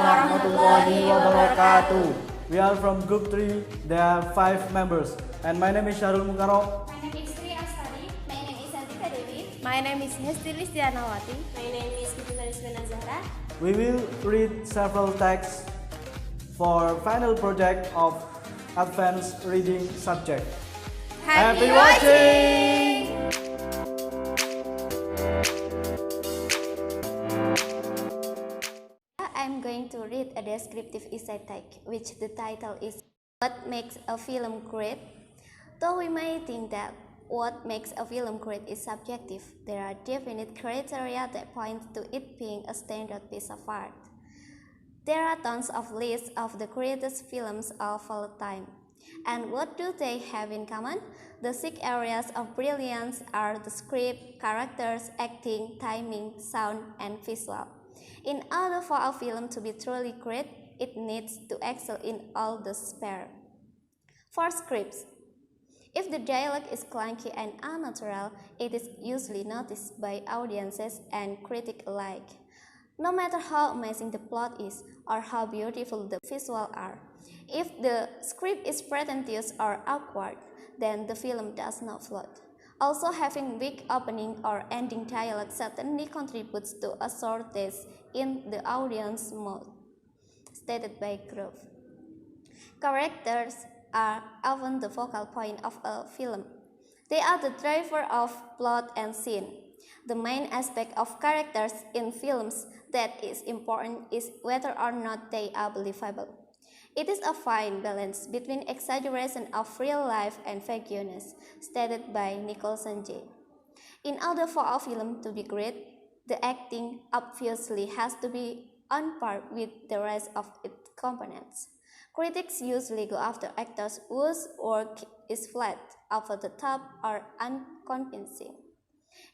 warahmatullahi wabarakatuh. We are from Group 3. There are 5 members. And my name is Syahrul Mukarom. My name is Tria Astari. My name is Hantika Dewi. My name is Hesti Listiana Wati. My name is Marchinta Rizvin A. We will read several texts for final project of advanced reading subject. Happy watching! I'm going to read a descriptive essay text, which the title is What Makes a Film Great? Though we may think that what makes a film great is subjective, there are definite criteria that point to it being a standard piece of art. There are tons of lists of the greatest films of all time. And what do they have in common? The 6 areas of brilliance are the script, characters, acting, timing, sound, and visual. In order for a film to be truly great, it needs to excel in all the spheres. For scripts, if the dialogue is clunky and unnatural, it is usually noticed by audiences and critics alike. No matter how amazing the plot is or how beautiful the visuals are, if the script is pretentious or awkward, then the film does not float. Also, having weak opening or ending dialogue certainly contributes to a shortage in the audience mood, stated by Grove. Characters are often the focal point of a film. They are the driver of plot and scene. The main aspect of characters in films that is important is whether or not they are believable. It is a fine balance between exaggeration of real life and vagueness, stated by Nicholson J. In order for a film to be great, the acting obviously has to be on par with the rest of its components. Critics usually go after actors whose work is flat, over the top, or unconvincing.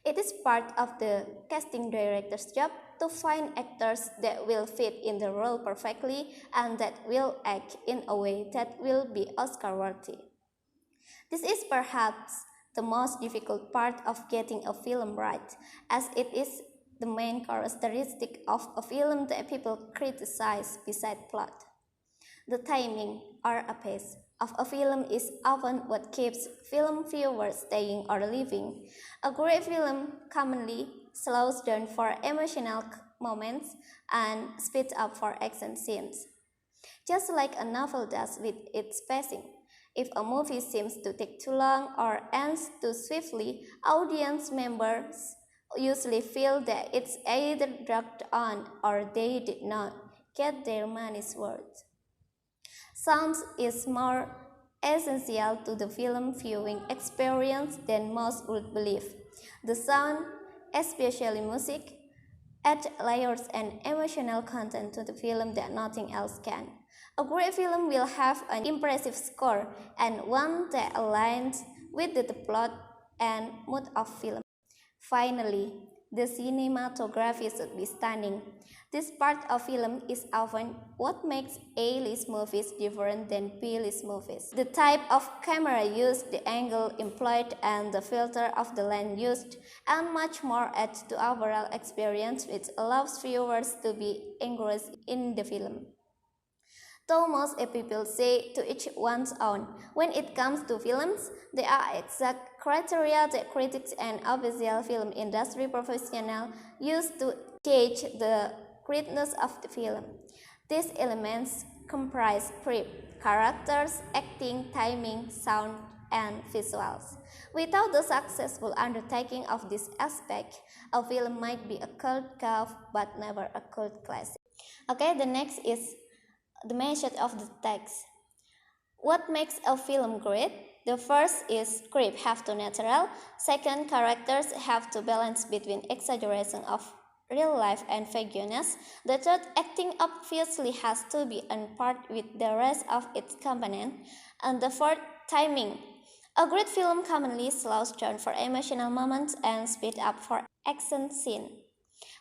It is part of the casting director's job to find actors that will fit in the role perfectly and that will act in a way that will be Oscar-worthy. This is perhaps the most difficult part of getting a film right, as it is the main characteristic of a film that people criticize beside plot. The timing, or a pace, of a film is often what keeps film viewers staying or leaving. A great film commonly slows down for emotional moments and speeds up for action scenes, just like a novel does with its pacing. If a movie seems to take too long or ends too swiftly, audience members usually feel that it's either dragged on or they did not get their money's worth. Sound is more essential to the film viewing experience than most would believe. The sound, especially music, adds layers and emotional content to the film that nothing else can. A great film will have an impressive score and one that aligns with the plot and mood of film. Finally, the cinematography should be stunning. This part of film is often what makes A-list movies different than B-list movies. The type of camera used, the angle employed, and the filter of the lens used, and much more add to overall experience, which allows viewers to be engrossed in the film. Though most people say to each one's own, when it comes to films, there are exact criteria that critics and official film industry professionals use to gauge the greatness of the film. These elements comprise script, characters, acting, timing, sound, and visuals. Without the successful undertaking of this aspect, a film might be a cult gauche but never a cult classic. Okay, the next is the message of the text. What makes a film great? The first is script have to natural. Second, characters have to balance between exaggeration of real life and vagueness. The third, acting obviously has to be on par with the rest of its component. And the fourth, timing. A great film commonly slows down for emotional moments and speeds up for action scene.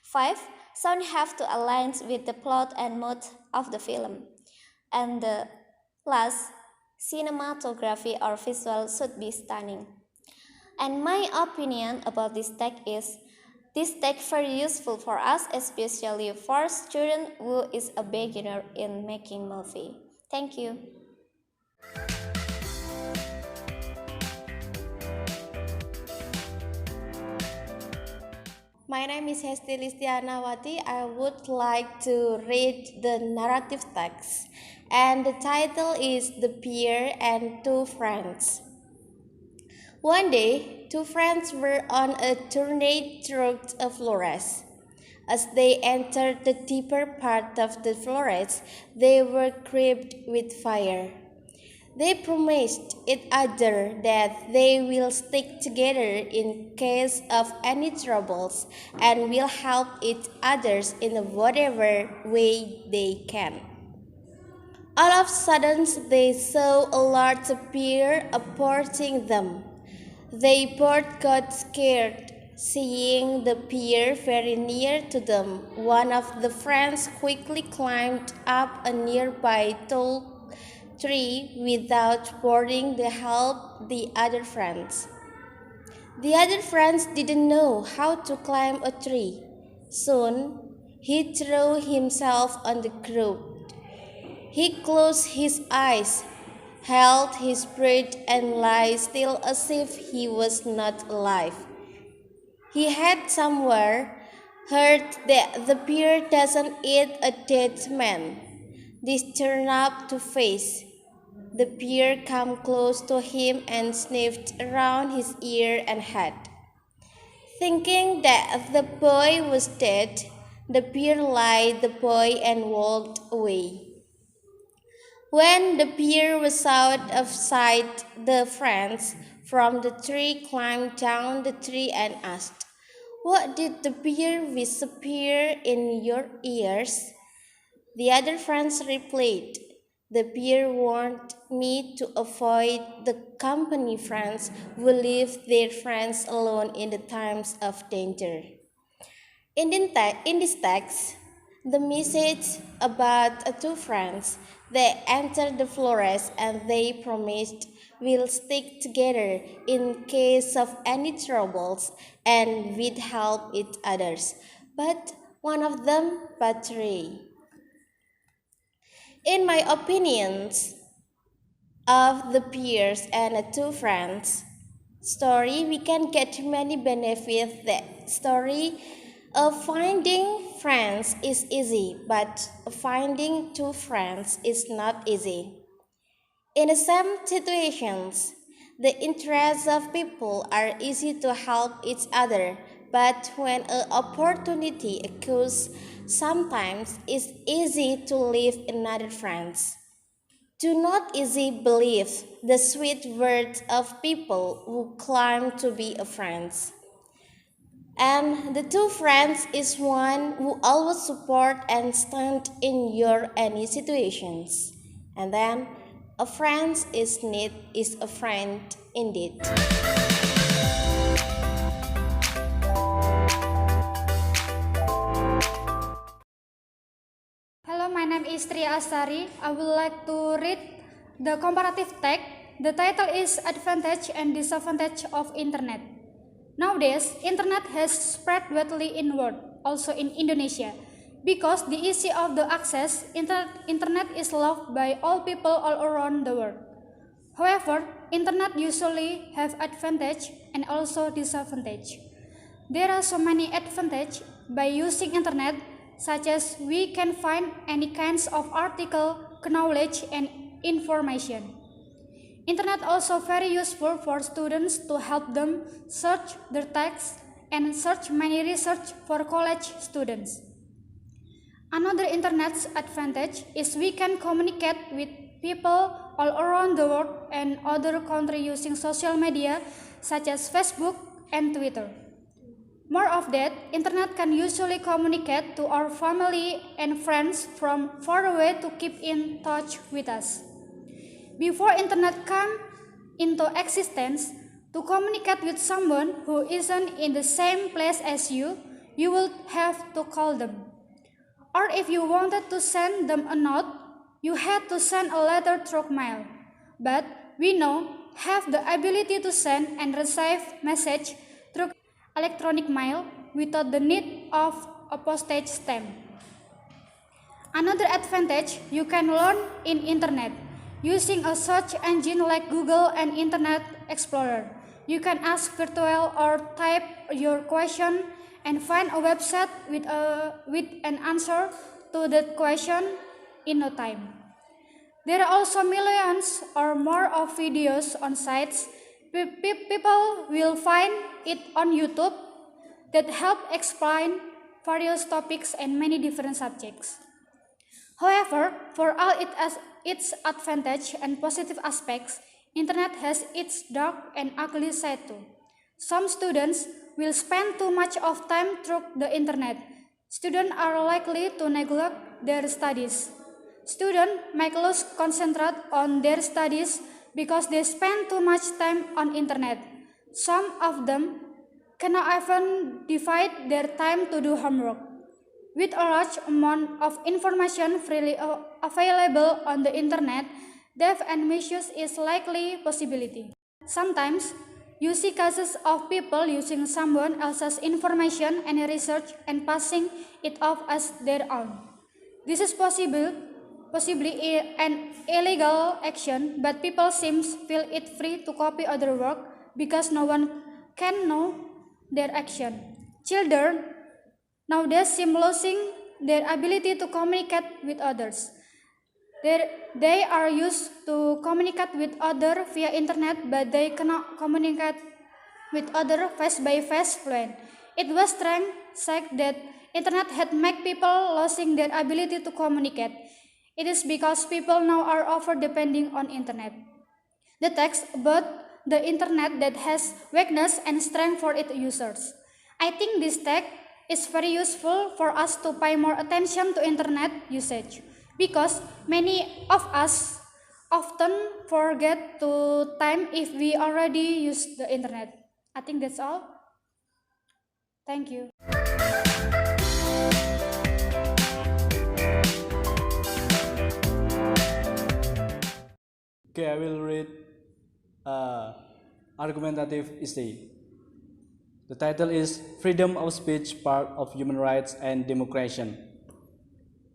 5. Sound have to align with the plot and mood of the film. And the last, cinematography or visual should be stunning. And my opinion about this text is, This tech very useful for us, especially for student who is a beginner in making movie. Thank you. My name is Hesti Listiana Wati. I would like to read the narrative text, and the title is The Peer and Two Friends. One day, two friends were on a journey through a forest. As they entered the deeper part of the forest, they were gripped with fire. They promised each other that they will stick together in case of any troubles and will help each other in whatever way they can. All of a sudden, they saw a large bear approaching them. They both got scared. Seeing the bear very near to them, one of the friends quickly climbed up a nearby tall tree without boarding to help the other friends. The other friends didn't know how to climb a tree. Soon, he threw himself on the ground. He closed his eyes, held his breath, and lay still as if he was not alive. He had somewhere heard that the bear doesn't eat a dead man. This turned up to face. The bear came close to him and sniffed around his ear and head. Thinking that the boy was dead, the bear lied the boy and walked away. When the bear was out of sight, the friends from the tree climbed down the tree and asked, "What did the bear whisper in your ears?" The other friends replied, "The bear warned me to avoid the company friends who leave their friends alone in the times of danger." In this text, the message about two friends, they entered the forest and they promised will stick together in case of any troubles and will help each others. But one of them betrayed. In my opinions of the peers and the two friends story, we can get many benefits. That story of finding friends is easy, but finding two friends is not easy. In some situations, the interests of people are easy to help each other, but when an opportunity occurs, sometimes it's easy to leave another friends. Do not easily believe the sweet words of people who claim to be a friends. And the two friends is one who always support and stand in your any situations. And then a friend is a friend indeed. Hello, my name is Tria Astari. I would like to read the comparative text. The title is Advantage and Disadvantage of Internet. Nowadays, Internet has spread widely in the world, also in Indonesia. Because the ease of the access, Internet is loved by all people all around the world. However, Internet usually have advantage and also disadvantage. There are so many advantages by using Internet, such as we can find any kinds of article, knowledge, and information. Internet also very useful for students to help them search their texts and search many research for college students. Another Internet's advantage is we can communicate with people all around the world and other countries using social media such as Facebook and Twitter. More of that, Internet can usually communicate to our family and friends from far away to keep in touch with us. Before Internet came into existence, to communicate with someone who isn't in the same place as you would have to call them. Or if you wanted to send them a note, you had to send a letter through mail. But we now have the ability to send and receive message through electronic mail, without the need of a postage stamp. Another advantage, you can learn in internet. Using a search engine like Google and Internet Explorer, you can ask virtual or type your question and find a website with an answer to that question in no time. There are also millions or more of videos on sites. People will find it on YouTube that help explain various topics and many different subjects. However, for all its advantage and positive aspects, internet has its dark and ugly side too. Some students will spend too much of time through the internet. Students are likely to neglect their studies. Students might lose concentrate on their studies because they spend too much time on internet. Some of them cannot even divide their time to do homework. With a large amount of information freely available on the internet, theft and misuse is likely possibility. Sometimes, you see cases of people using someone else's information and research and passing it off as their own. This is possibly an illegal action, but people seem feel it free to copy other work because no one can know their action. Children nowadays seem losing their ability to communicate with others. They are used to communicate with others via internet, but they cannot communicate with others face by face fluent. It was said that internet had made people losing their ability to communicate. It is because people now are over depending on internet. The text about the internet that has weakness and strength for its users. I think this text is very useful for us to pay more attention to internet usage because many of us often forget to time if we already use the internet. I think that's all. Thank you. Okay, I will read argumentative essay. The title is Freedom of Speech, Part of Human Rights and Democracy.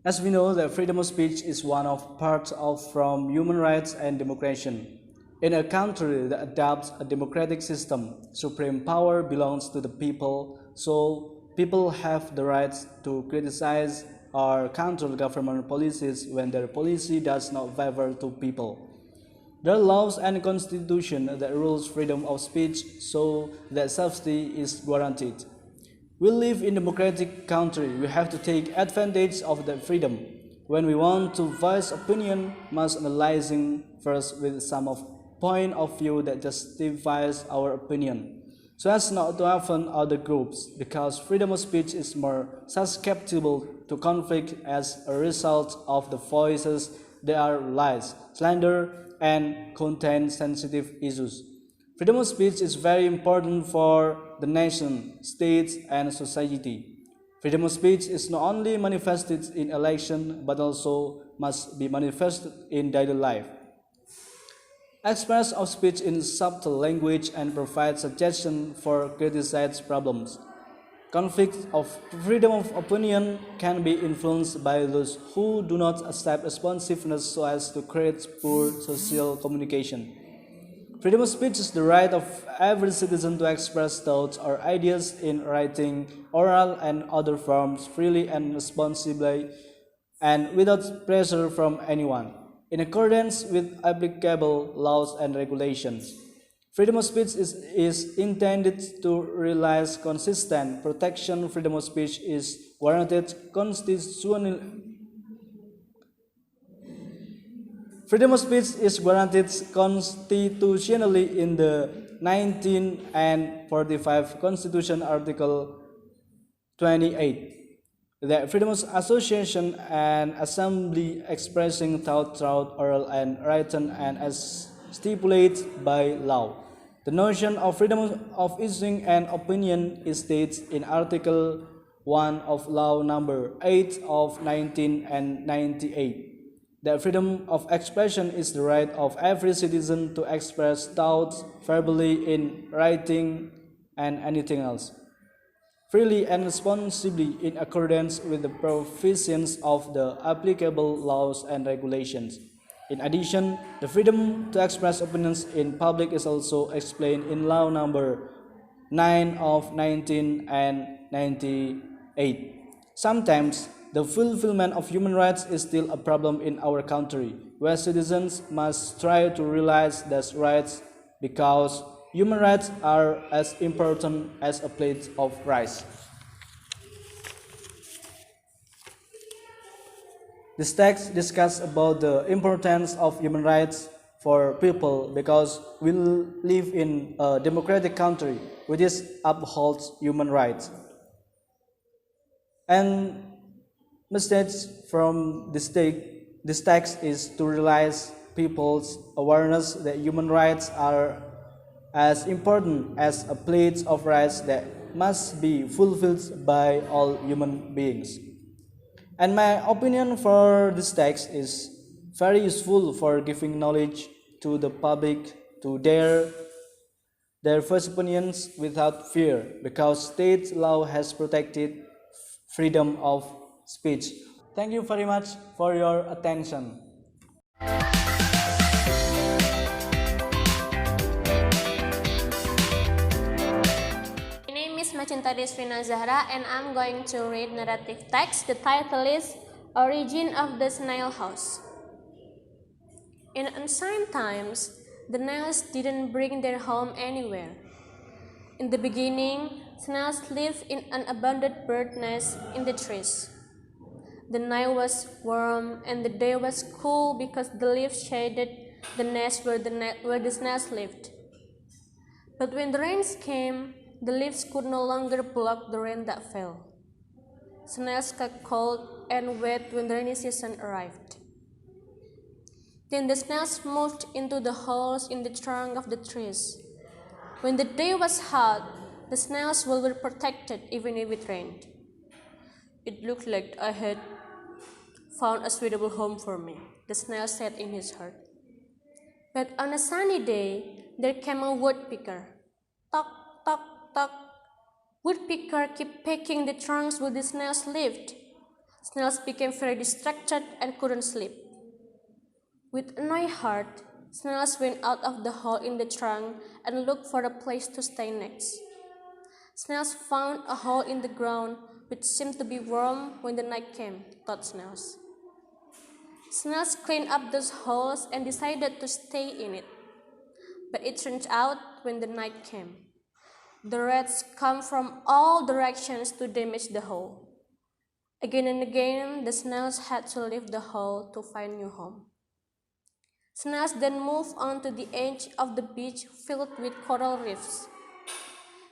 As we know, that freedom of speech is one of parts from human rights and democracy. In a country that adopts a democratic system, supreme power belongs to the people, so people have the right to criticize or counter government policies when their policy does not favor to people. There are laws and constitution that rules freedom of speech so that safety is guaranteed. We live in a democratic country. We have to take advantage of that freedom. When we want to voice opinion, must analyzing first with some point of view that justifies our opinion, so as not to offend other groups, because freedom of speech is more susceptible to conflict as a result of the voices that are lies, slander, and contain sensitive issues. Freedom of speech is very important for the nation, states, and society. Freedom of speech is not only manifested in election, but also must be manifested in daily life. Express of speech in subtle language and provide suggestions for criticize problems. Conflict of freedom of opinion can be influenced by those who do not accept responsiveness so as to create poor social communication. Freedom of speech is the right of every citizen to express thoughts or ideas in writing, oral, and other forms freely and responsibly and without pressure from anyone, in accordance with applicable laws and regulations. Freedom of speech is intended to realize consistent protection. Freedom of speech is guaranteed constitutionally. Freedom of speech is guaranteed constitutionally in the 1945 Constitution, Article 28. That freedom of association and assembly, expressing thought, oral, and written, and as stipulated by law. The notion of freedom of issuing an opinion is stated in Article 1 of Law Number 8 of 1998. That freedom of expression is the right of every citizen to express thoughts verbally, in writing, and anything else. freely and responsibly in accordance with the provisions of the applicable laws and regulations. In addition, the freedom to express opinions in public is also explained in Law Number 9 of 1998. Sometimes, the fulfillment of human rights is still a problem in our country, where citizens must try to realize those rights because human rights are as important as a plate of rice. This text discusses about the importance of human rights for people because we live in a democratic country which upholds human rights. And message from this text is to realize people's awareness that human rights are as important as a plate of rice that must be fulfilled by all human beings. And my opinion for this text is very useful for giving knowledge to the public to their first opinions without fear because state law has protected freedom of speech. Thank you very much for your attention. My name is Marchinta Rizvin A and I'm going to read narrative text. The title is Origin of the Snail House. In ancient times, the snails didn't bring their home anywhere. In the beginning, snails lived in an abandoned bird nest in the trees. The night was warm and the day was cool because the leaves shaded the nest where the snails lived. But when the rains came, the leaves could no longer block the rain that fell. Snails got cold and wet when the rainy season arrived. Then the snails moved into the holes in the trunk of the trees. When the day was hot, the snails were protected even if it rained. It looked like I had found a suitable home for me, the snail said in his heart. But on a sunny day, there came a woodpecker. Tock, tock, tock. Woodpecker kept pecking the trunks where the snails lived. Snails became very distracted and couldn't sleep. With annoyed heart, snails went out of the hole in the trunk and looked for a place to stay next. Snails found a hole in the ground which seemed to be warm when the night came, thought snails. Snails cleaned up those holes and decided to stay in it. But it turned out when the night came, the rats come from all directions to damage the hole. Again and again, the snails had to leave the hole to find new home. Snails then moved on to the edge of the beach filled with coral reefs.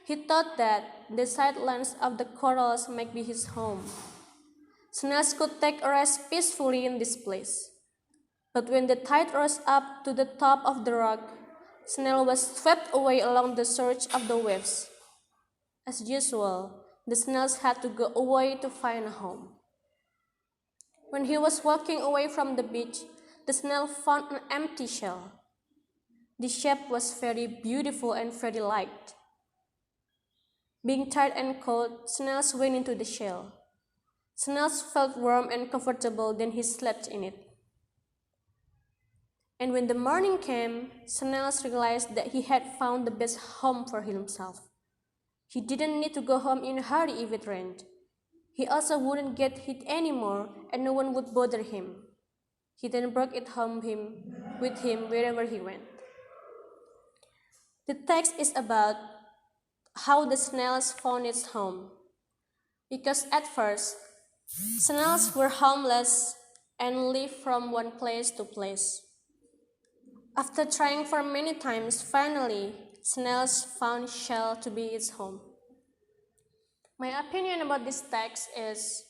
He thought that the sidelines of the corals might be his home. Snails could take a rest peacefully in this place. But when the tide rose up to the top of the rock, Snail was swept away along the surge of the waves. As usual, the snails had to go away to find a home. When he was walking away from the beach, the snail found an empty shell. The shape was very beautiful and very light. Being tired and cold, snails went into the shell. Snails felt warm and comfortable, then he slept in it. And when the morning came, Snails realized that he had found the best home for himself. He didn't need to go home in a hurry if it rained. He also wouldn't get hit anymore and no one would bother him. He then brought it home with him wherever he went. The text is about how the snails found its home. Because at first, snails were homeless and lived from one place to place. After trying for many times, finally, snails found shell to be its home. My opinion about this text is,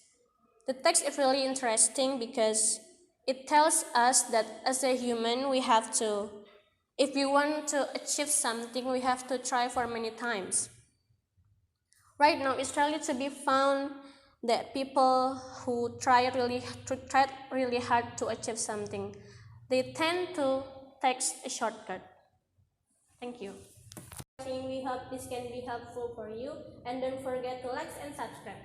the text is really interesting because it tells us that as a human, we have to, if we want to achieve something, we have to try for many times. Right now, it's really to be found that people who try really hard to achieve something, they tend to take a shortcut. Thank you. We hope this can be helpful for you, and don't forget to like and subscribe.